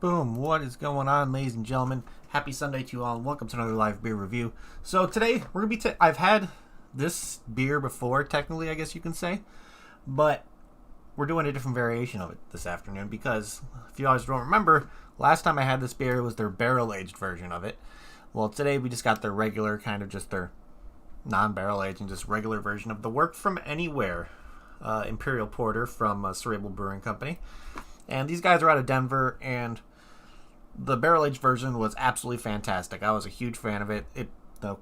Boom, what is going on, ladies and gentlemen? Happy Sunday to you all, and welcome to another live beer review. So today, we're going to be, I've had this beer before, technically, I guess you can say, but we're doing a different variation of it this afternoon because, if you guys don't remember, last time I had this beer was their barrel-aged version of it. Well, today we just got their regular, kind of just their non-barrel-aged and just regular version of the Work From Anywhere Imperial Porter from Cerebral Brewing Company. And these guys are out of Denver, and the barrel-aged version was absolutely fantastic. I was a huge fan of it.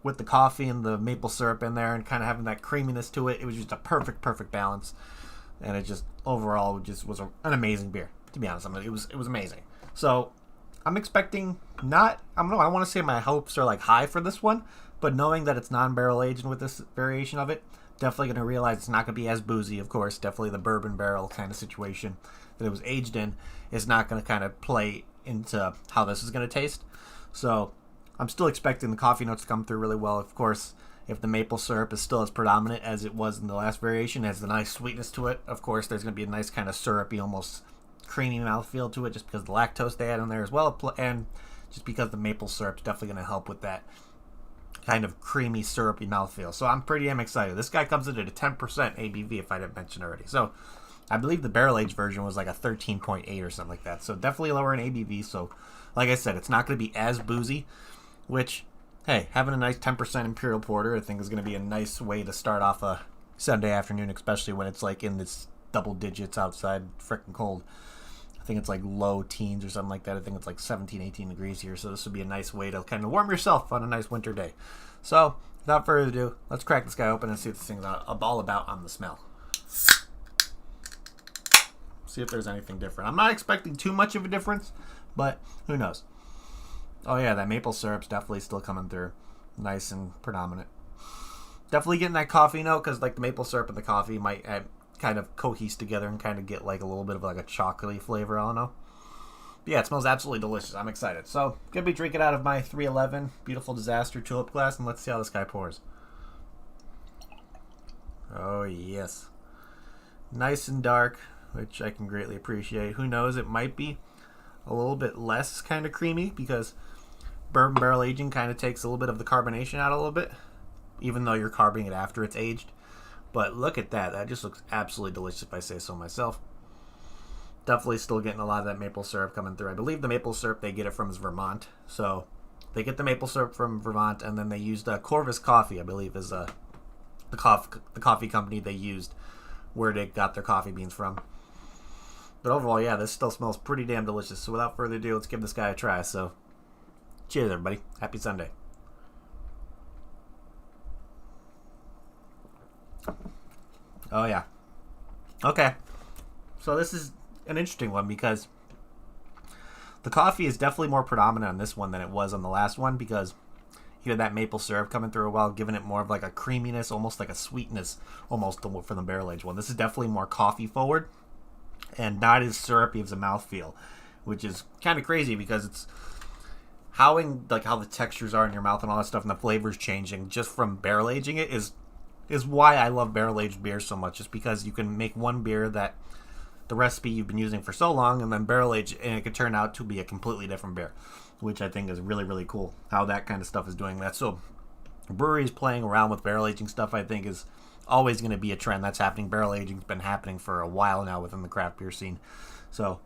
With the coffee and the maple syrup in there and kind of having that creaminess to it, it was just a perfect balance. And it just, overall, just was an amazing beer, to be honest. I mean, it was amazing. So, I'm expecting I don't want to say my hopes are like high for this one, but knowing that it's non-barrel aged with this variation of it, definitely going to realize it's not going to be as boozy, of course. Definitely the bourbon barrel kind of situation that it was aged in is not going to kind of play into how this is going to taste. So I'm still expecting the coffee notes to come through really well. Of course, if the maple syrup is still as predominant as it was in the last variation, it has the nice sweetness to it. Of course, there's going to be a nice kind of syrupy, almost creamy mouthfeel to it just because of the lactose they add in there as well. And just because the maple syrup's definitely going to help with that kind of creamy, syrupy mouthfeel. So I'm pretty damn excited. This guy comes in at a 10% ABV, if I didn't mention already. So I believe the barrel-aged version was like a 13.8 or something like that. So definitely lower in ABV. So like I said, it's not going to be as boozy, which, hey, having a nice 10% Imperial Porter I think is going to be a nice way to start off a Sunday afternoon, especially when it's like in this double digits outside, freaking cold. I think it's like low teens or something like that. I think it's like 17, 18 degrees here. So this would be a nice way to kind of warm yourself on a nice winter day. So without further ado, let's crack this guy open and see what this thing's all about on the smell. See if there's anything different. I'm not expecting too much of a difference, but who knows. Oh yeah, that maple syrup's definitely still coming through. Nice and predominant. Definitely getting that coffee note because like the maple syrup and the coffee might kind of cohese together and kind of get like a little bit of like a chocolatey flavor. I don't know. But yeah, it smells absolutely delicious. I'm excited. So, gonna be drinking out of my 311 Beautiful Disaster Tulip glass, and let's see how this guy pours. Oh yes. Nice and dark, which I can greatly appreciate. Who knows, it might be a little bit less kind of creamy because bourbon barrel aging kind of takes a little bit of the carbonation out a little bit, even though you're carboning it after it's aged. But look at that. That just looks absolutely delicious if I say so myself. Definitely still getting a lot of that maple syrup coming through. I believe the maple syrup they get it from is Vermont. So they get the maple syrup from Vermont, and then they used Corvus Coffee, I believe, is the coffee company they used where they got their coffee beans from. But overall, yeah, this still smells pretty damn delicious. So without further ado, let's give this guy a try. So cheers, everybody. Happy Sunday. Oh, yeah. Okay. So this is an interesting one because the coffee is definitely more predominant on this one than it was on the last one because you had that maple syrup coming through a while, giving it more of like a creaminess, almost like a sweetness, almost for the barrel-aged one. This is definitely more coffee forward and not as syrupy as a mouthfeel, which is kind of crazy because it's how the textures are in your mouth and all that stuff and the flavors changing just from barrel aging it is why I love barrel-aged beer so much, just because you can make one beer that the recipe you've been using for so long and then barrel-age, and it could turn out to be a completely different beer, which I think is really, really cool, how that kind of stuff is doing that. So breweries playing around with barrel-aging stuff, I think, is always going to be a trend that's happening. Barrel-aging's been happening for a while now within the craft beer scene. So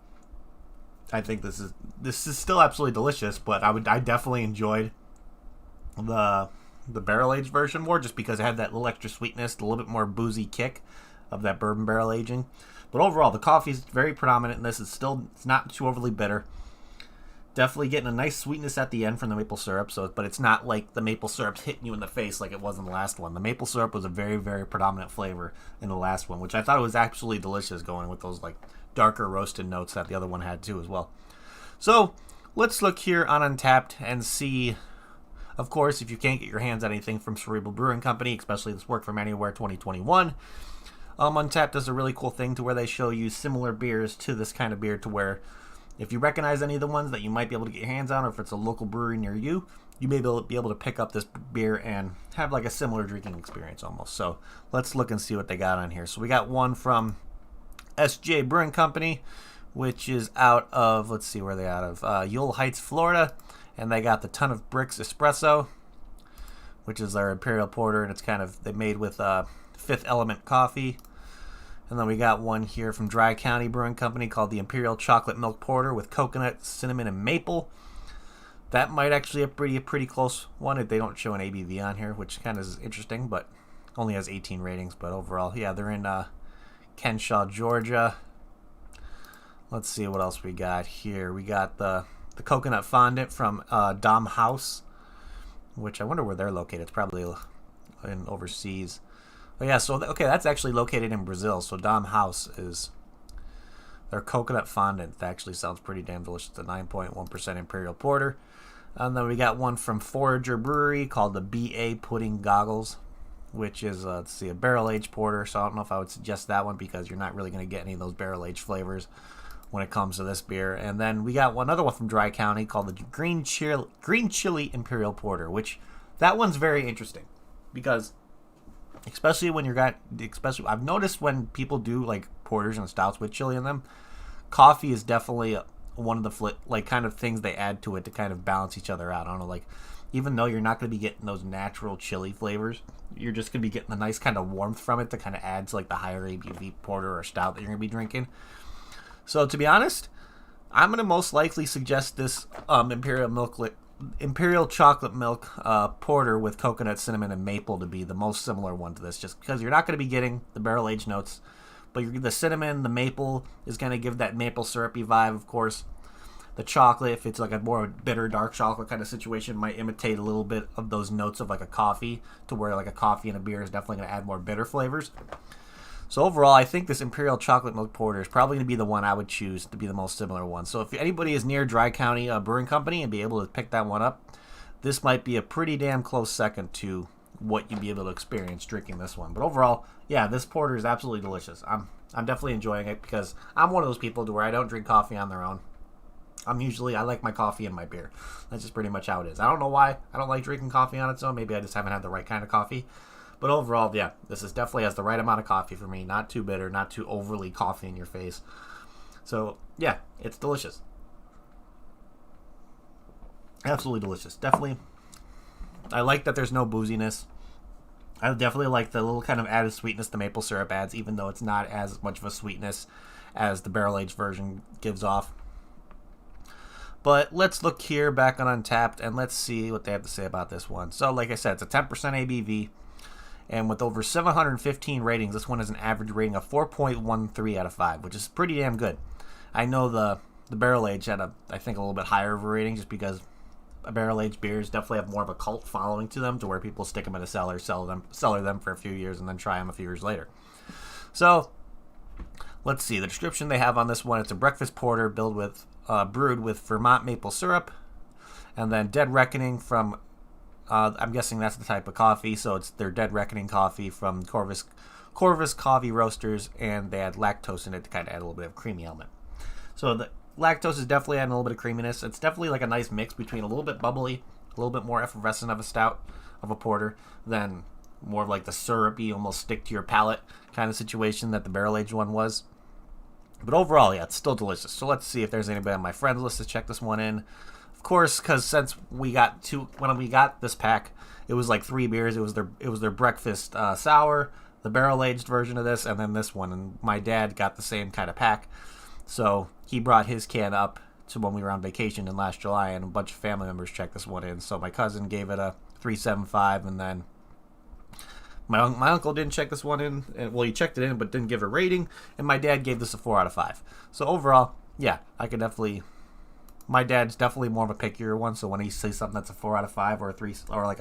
I think this is still absolutely delicious, but I definitely enjoyed the barrel-aged version more just because it had that little extra sweetness, a little bit more boozy kick of that bourbon barrel aging. But overall, the coffee is very predominant in this. It's not too overly bitter. Definitely getting a nice sweetness at the end from the maple syrup, but it's not like the maple syrup's hitting you in the face like it was in the last one. The maple syrup was a very, very predominant flavor in the last one, which I thought was absolutely delicious going with those like darker roasted notes that the other one had too as well. So let's look here on Untapped and see. Of course, if you can't get your hands on anything from Cerebral Brewing Company, especially this Work From Anywhere 2021, Untapped does a really cool thing to where they show you similar beers to this kind of beer, to where if you recognize any of the ones that you might be able to get your hands on, or if it's a local brewery near you, you may be able to pick up this beer and have like a similar drinking experience almost. So let's look and see what they got on here. So we got one from SJ Brewing Company, which is out of, let's see where they're out of, Yule Heights, Florida. And they got the Ton of Bricks Espresso, which is their Imperial Porter, and it's kind of, they made with Fifth Element coffee. And then we got one here from Dry County Brewing Company called the Imperial Chocolate Milk Porter with coconut, cinnamon, and maple. That might actually be a pretty close one. They don't show an ABV on here, which kind of is interesting, but only has 18 ratings. But overall, yeah, they're in Kenshaw, Georgia. Let's see what else we got here. We got the coconut fondant from Dom House, which I wonder where they're located. It's probably in overseas. But yeah, so okay, that's actually located in Brazil. So Dom House is their coconut fondant. That actually sounds pretty damn delicious. It's a 9.1% Imperial Porter. And then we got one from Forager Brewery called the BA Pudding Goggles, which is, let's see, a barrel-aged porter. So I don't know if I would suggest that one because you're not really going to get any of those barrel-aged flavors when it comes to this beer. And then we got another one from Dry County called the Green Chili Imperial Porter, which that one's very interesting because especially when I've noticed when people do like porters and stouts with chili in them, coffee is definitely one of the kind of things they add to it to kind of balance each other out. I don't know, like even though you're not going to be getting those natural chili flavors, you're just going to be getting a nice kind of warmth from it to kind of add to like the higher ABV porter or stout that you're going to be drinking. So to be honest, I'm going to most likely suggest this Imperial Chocolate Milk Porter with coconut, cinnamon, and maple to be the most similar one to this, just because you're not going to be getting the barrel-aged notes, but the cinnamon, the maple is going to give that maple syrupy vibe, of course. The chocolate, if it's like a more bitter, dark chocolate kind of situation, might imitate a little bit of those notes of like a coffee, to where like a coffee and a beer is definitely going to add more bitter flavors. So overall, I think this Imperial Chocolate Milk Porter is probably going to be the one I would choose to be the most similar one. So if anybody is near Dry County Brewing Company and be able to pick that one up, this might be a pretty damn close second to what you'd be able to experience drinking this one. But overall, yeah, this porter is absolutely delicious. I'm definitely enjoying it because I'm one of those people to where I don't drink coffee on their own. I like my coffee and my beer. That's just pretty much how it is. I don't know why I don't like drinking coffee on its own. Maybe I just haven't had the right kind of coffee. But overall, yeah, this is definitely has the right amount of coffee for me. Not too bitter, not too overly coffee in your face. So, yeah, it's delicious. Absolutely delicious. Definitely. I like that there's no booziness. I definitely like the little kind of added sweetness the maple syrup adds, even though it's not as much of a sweetness as the barrel-aged version gives off. But let's look here back on Untapped, and let's see what they have to say about this one. So, like I said, it's a 10% ABV. And with over 715 ratings, this one has an average rating of 4.13 out of 5, which is pretty damn good. I know the barrel age had I think a little bit higher of a rating just because barrel aged beers definitely have more of a cult following to them, to where people stick them in a cellar, cellar them for a few years, and then try them a few years later. So let's see the description they have on this one. It's a breakfast porter brewed with Vermont maple syrup, and then Dead Reckoning from. I'm guessing that's the type of coffee, so it's their Dead Reckoning coffee from Corvus Coffee Roasters, and they add lactose in it to kind of add a little bit of creamy element. So the lactose is definitely adding a little bit of creaminess. It's definitely like a nice mix between a little bit bubbly, a little bit more effervescent of a stout, of a porter, than more of like the syrupy, almost stick to your palate kind of situation that the barrel-aged one was. But overall, yeah, it's still delicious. So let's see if there's anybody on my friends list to check this one in. Of course, because since when we got this pack, it was like 3 beers. It was their breakfast sour, the barrel aged version of this, and then this one. And my dad got the same kind of pack, so he brought his can up to when we were on vacation in last July, and a bunch of family members checked this one in. So my cousin gave it a 3.75, and then my uncle didn't check this one in. Well, he checked it in, but didn't give it a rating. And my dad gave this a 4 out of 5. So overall, yeah, I could definitely. My dad's definitely more of a pickier one, so when he sees something that's a 4 out of 5 or a 3, or like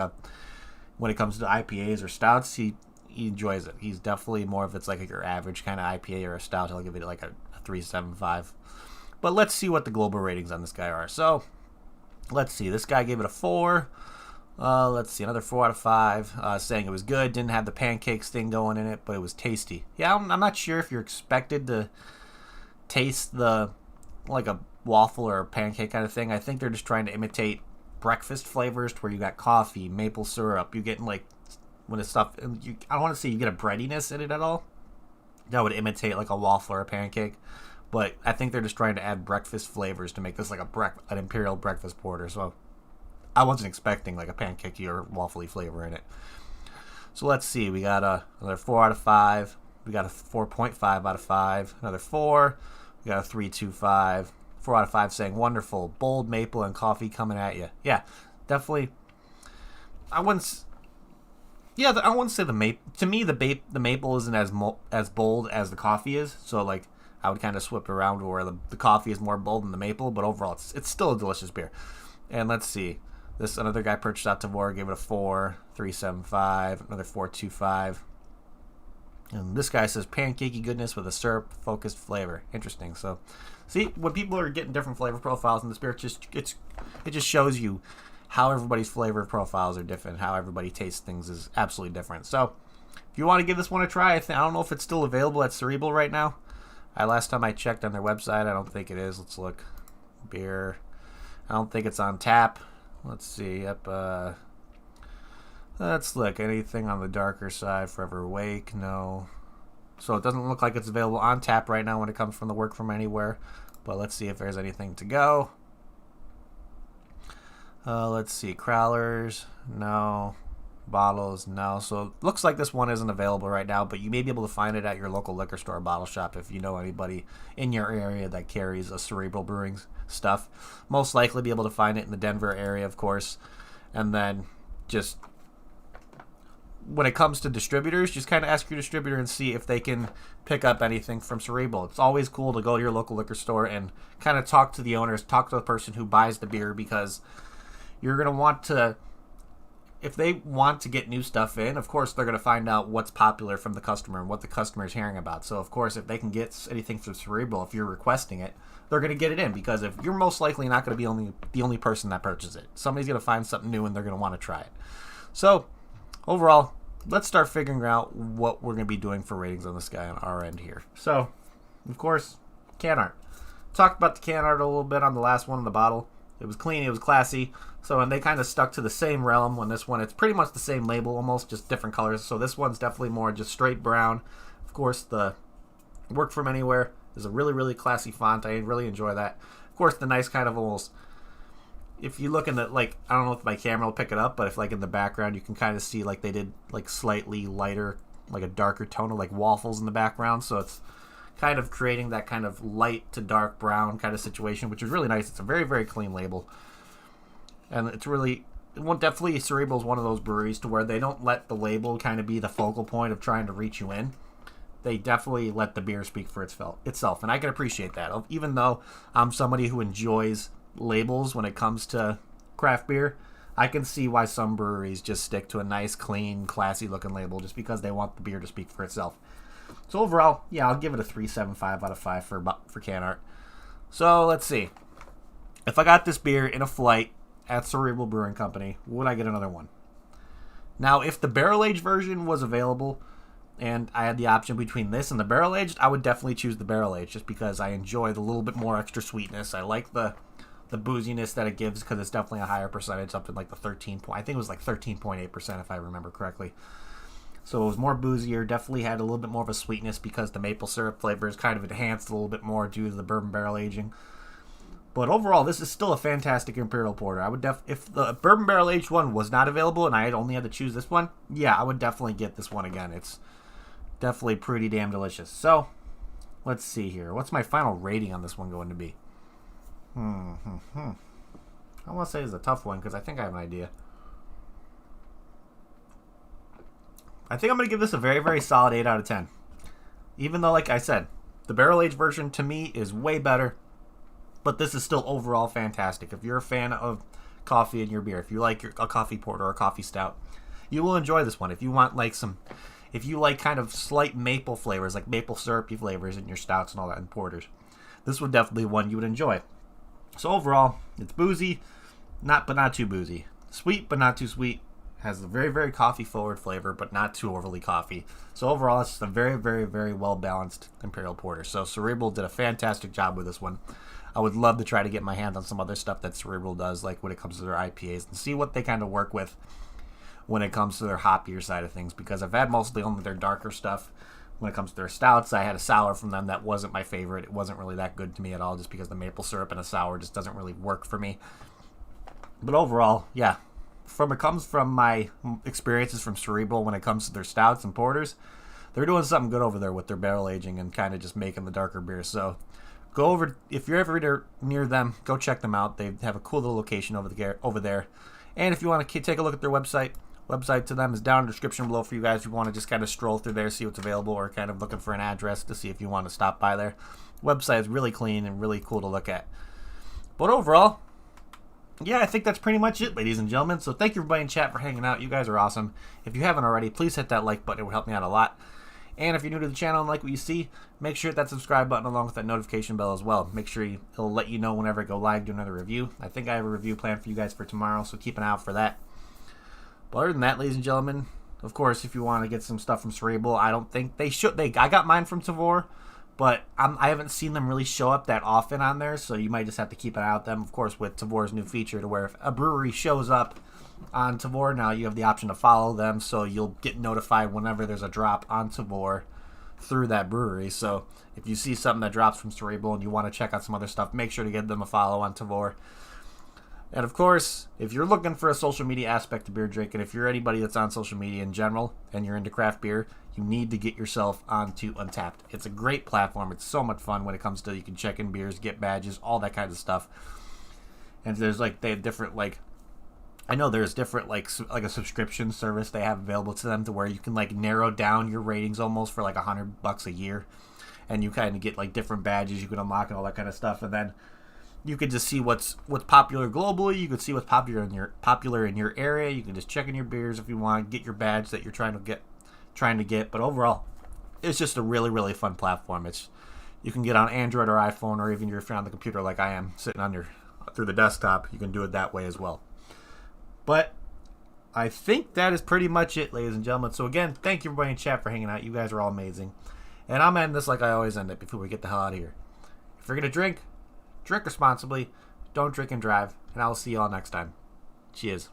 when it comes to IPAs or stouts, he enjoys it. He's definitely more if it's like your average kind of IPA or a stout, he'll give it like a 3.75. But let's see what the global ratings on this guy are. So let's see. This guy gave it a 4. Let's see, another 4 out of 5, saying it was good, didn't have the pancakes thing going in it, but it was tasty. Yeah, I'm not sure if you're expected to taste like a waffle or a pancake kind of thing. I think they're just trying to imitate breakfast flavors, to where you got coffee, maple syrup, you're getting like when it's stuff. I don't want to say you get a breadiness in it at all that would imitate like a waffle or a pancake, But I think they're just trying to add breakfast flavors to make this like an Imperial breakfast porter. So I wasn't expecting like a pancakey or waffly flavor in it. So let's see. We got another 4 out of 5. We got a 4.5 out of 5. Another 4. We got a 3.25. 4 out of 5 saying wonderful, bold maple and coffee coming at you. Yeah, definitely. I wouldn't say the maple. To me, the maple isn't as bold as the coffee is. So like, I would kind of swip around where the coffee is more bold than the maple. But overall, it's still a delicious beer. And let's see. This another guy purchased out Tavor, gave it a 4, 3.75, another 4.25. And this guy says pancakey goodness with a syrup-focused flavor. Interesting. So, see, when people are getting different flavor profiles in this beer, it just shows you how everybody's flavor profiles are different, how everybody tastes things is absolutely different. So, if you want to give this one a try, I don't know if it's still available at Cerebral right now. Last time I checked on their website, I don't think it is. Let's look. Beer. I don't think it's on tap. Let's see. Yep. Let's look. Anything on the darker side? Forever Awake? No. So it doesn't look like it's available on tap right now when it comes from the Work From Anywhere. But let's see if there's anything to go. Let's see. Crowlers? No. Bottles? No. So it looks like this one isn't available right now, but you may be able to find it at your local liquor store or bottle shop if you know anybody in your area that carries a Cerebral Brewing stuff. Most likely be able to find it in the Denver area, of course. And then just when it comes to distributors, just kind of ask your distributor and see if they can pick up anything from Cerebral. It's always cool to go to your local liquor store and kind of talk to the owners, talk to the person who buys the beer, because you're going to want to, if they want to get new stuff in, of course they're going to find out what's popular from the customer and what the customer is hearing about. So of course, if they can get anything from Cerebral, if you're requesting it, they're going to get it in, because if you're most likely not going to be the only person that purchases it. Somebody's going to find something new and they're going to want to try it. So overall, let's start figuring out what we're going to be doing for ratings on this guy on our end here. So, of course, can art. Talked about the can art a little bit on the last one in the bottle. It was clean, it was classy. So, and they kind of stuck to the same realm when this one, it's pretty much the same label, almost just different colors. So this one's definitely more just straight brown. Of course, the Work From Anywhere is a really, really classy font. I really enjoy that. Of course, the nice kind of almost, if you look in the, like, I don't know if my camera will pick it up, but if like in the background, you can kind of see like they did like slightly lighter, like a darker tone of like waffles in the background. So it's kind of creating that kind of light to dark brown kind of situation, which is really nice. It's a very, very clean label. And it's really, definitely Cerebral is one of those breweries to where they don't let the label kind of be the focal point of trying to reach you in. They definitely let the beer speak for itself. And I can appreciate that. Even though I'm somebody who enjoys labels when it comes to craft beer, I can see why some breweries just stick to a nice, clean, classy looking label just because they want the beer to speak for itself. So overall, yeah, I'll give it a 3.75 out of 5 for can art. So let's see. If I got this beer in a flight at Cerebral Brewing Company, would I get another one? Now, if the barrel-aged version was available and I had the option between this and the barrel-aged, I would definitely choose the barrel-aged just because I enjoy the little bit more extra sweetness. I like the booziness that it gives because it's definitely a higher percentage, up to like the I think it was like 13.8% if I remember correctly. So it was more boozier, definitely had a little bit more of a sweetness because the maple syrup flavor is kind of enhanced a little bit more due to the bourbon barrel aging. But overall, this is still a fantastic Imperial Porter. I would if the bourbon barrel aged one was not available and I had only had to choose this one, yeah, I would definitely get this one again. It's definitely pretty damn delicious. So, let's see here. What's my final rating on this one going to be? I want to say it's a tough one because I think I have an idea. I think I'm going to give this a very, very solid 8 out of 10. Even though, like I said, the barrel-aged version to me is way better, but this is still overall fantastic. If you're a fan of coffee in your beer, if you like a coffee porter or a coffee stout, you will enjoy this one. If you want like if you like kind of slight maple flavors, like maple syrupy flavors in your stouts and all that in porters, this would definitely be one you would enjoy. So overall, it's boozy, but not too boozy. Sweet, but not too sweet. Has a very, very coffee-forward flavor, but not too overly coffee. So overall, it's just a very, very, very well-balanced Imperial Porter. So Cerebral did a fantastic job with this one. I would love to try to get my hands on some other stuff that Cerebral does, like when it comes to their IPAs, and see what they kind of work with when it comes to their hoppier side of things, because I've had mostly only their darker stuff when it comes to their stouts. I had a sour from them that wasn't my favorite. It wasn't really that good to me at all, just because the maple syrup in a sour just doesn't really work for me. But overall, yeah, it comes from my experiences from Cerebral when it comes to their stouts and porters. They're doing something good over there with their barrel aging and kind of just making the darker beers. So go over, if you're ever near them, go check them out. They have a cool little location over there. And if you want to take a look at their website to them is down in the description below for you guys if you want to just kind of stroll through there, see what's available, or kind of looking for an address to see if you want to stop by there. Website is really clean and really cool to look at. But overall, yeah, I think that's pretty much it, ladies and gentlemen. So thank you everybody in chat for hanging out. You guys are awesome. If you haven't already, please hit that like button. It would help me out a lot. And if you're new to the channel and like what you see, make sure to hit that subscribe button along with that notification bell as well. Make sure it'll let you know whenever I go live, do another review. I think I have a review planned for you guys for tomorrow, so keep an eye out for that. But other than that, ladies and gentlemen, of course, if you want to get some stuff from Cerebral, I don't think they should. I got mine from Tavour, but I haven't seen them really show up that often on there, so you might just have to keep an eye out them. Of course, with Tavour's new feature to where if a brewery shows up on Tavour now, you have the option to follow them, so you'll get notified whenever there's a drop on Tavour through that brewery. So if you see something that drops from Cerebral and you want to check out some other stuff, make sure to give them a follow on Tavour. And of course, if you're looking for a social media aspect to beer drinking, if you're anybody that's on social media in general and you're into craft beer, you need to get yourself onto Untappd. It's a great platform. It's so much fun when it comes to, you can check in beers, get badges, all that kind of stuff. And there's they have different I know there's different like a subscription service they have available to them to where you can narrow down your ratings almost for $100 a year, and you kind of get different badges you can unlock and all that kind of stuff, and then you can just see what's popular globally. You can see what's popular in your area. You can just check in your beers if you want, get your badge that you're trying to get. But overall, it's just a really, really fun platform. You can get on Android or iPhone, or even if you're on the computer like I am, sitting through the desktop, you can do it that way as well. But I think that is pretty much it, ladies and gentlemen. So again, thank you everybody in chat for hanging out. You guys are all amazing. And I'm ending this like I always end it before we get the hell out of here. If you're going to drink responsibly, don't drink and drive, and I will see you all next time. Cheers.